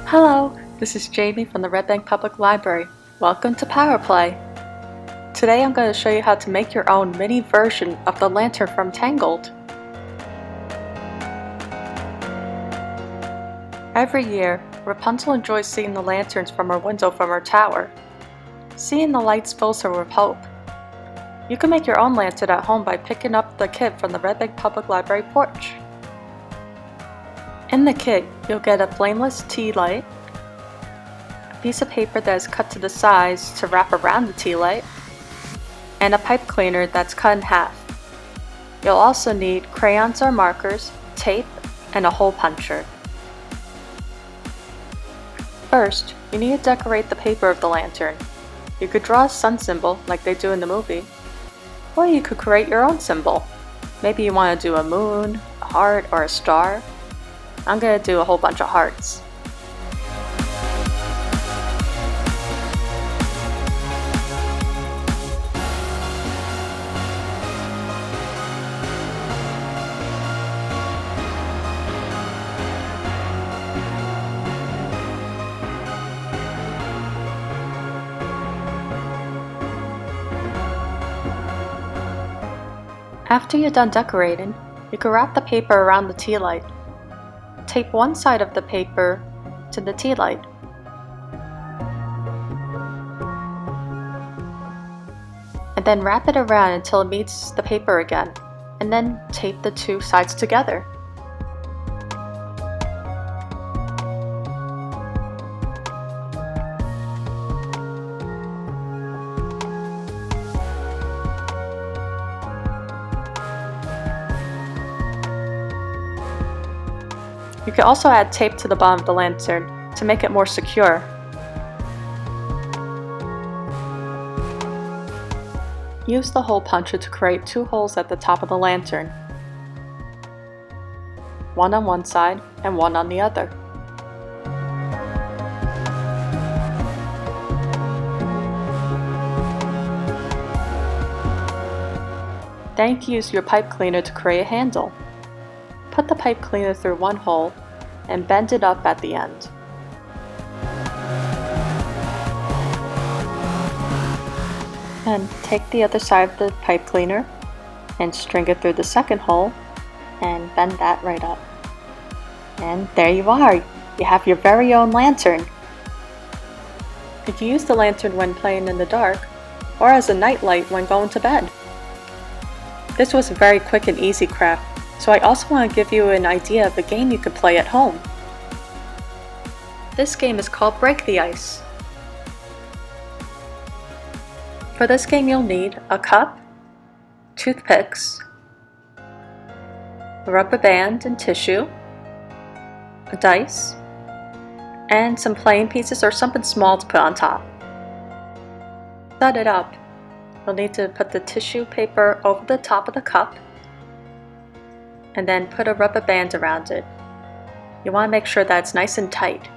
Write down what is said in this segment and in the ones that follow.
Hello, this is Jaime from the Red Bank Public Library. Welcome to Power Play. Today I'm going to show you how to make your own mini version of the lantern from Tangled. Every year, Rapunzel enjoys seeing the lanterns from her window from her tower. Seeing the lights fills her with hope. You can make your own lantern at home by picking up the kit from the Red Bank Public Library porch. In the kit, you'll get a flameless tea light, a piece of paper that is cut to the size to wrap around the tea light, and a pipe cleaner that's cut in half. You'll also need crayons or markers, tape, and a hole puncher. First, you need to decorate the paper of the lantern. You could draw a sun symbol like they do in the movie, or you could create your own symbol. Maybe you want to do a moon, a heart, or a star. I'm going to do a whole bunch of hearts. After you're done decorating, you can wrap the paper around the tea light. Tape one side of the paper to the tea light. And then wrap it around until it meets the paper again, and then tape the two sides together. You can also add tape to the bottom of the lantern to make it more secure. Use the hole puncher to create two holes at the top of the lantern, one on one side and one on the other. Then you can use your pipe cleaner to create a handle. Put the pipe cleaner through one hole and bend it up at the end. And take the other side of the pipe cleaner and string it through the second hole and bend that right up. And there you are! You have your very own lantern! You can use the lantern when playing in the dark or as a nightlight when going to bed. This was a very quick and easy craft. So I also want to give you an idea of a game you could play at home. This game is called Break the Ice. For this game you'll need a cup, toothpicks, a rubber band and tissue, a dice, and some playing pieces or something small to put on top. To set it up, you'll need to put the tissue paper over the top of the cup, and then put a rubber band around it. You want to make sure that it's nice and tight.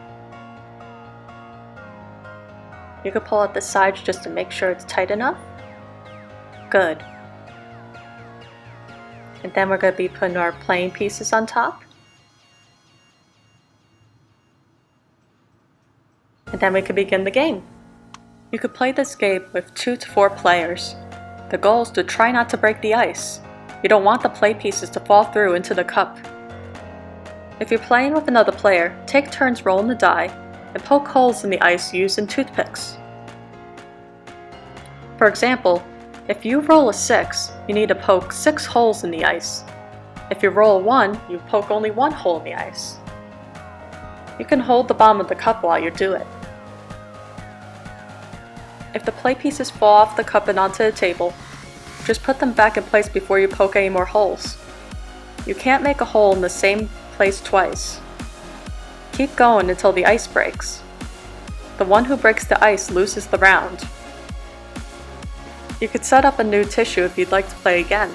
You can pull out the sides just to make sure it's tight enough. Good. And then we're going to be putting our playing pieces on top. And then we can begin the game. You could play this game with 2 to 4 players. The goal is to try not to break the ice. You don't want the play pieces to fall through into the cup. If you're playing with another player, take turns rolling the die and poke holes in the ice using toothpicks. For example, if you roll a 6, you need to poke 6 holes in the ice. If you roll a 1, you poke only 1 hole in the ice. You can hold the bottom of the cup while you do it. If the play pieces fall off the cup and onto the table, just put them back in place before you poke any more holes. You can't make a hole in the same place twice. Keep going until the ice breaks. The one who breaks the ice loses the round. You could set up a new tissue if you'd like to play again.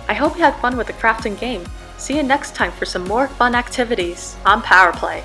I hope you had fun with the crafting game. See you next time for some more fun activities on Power Play.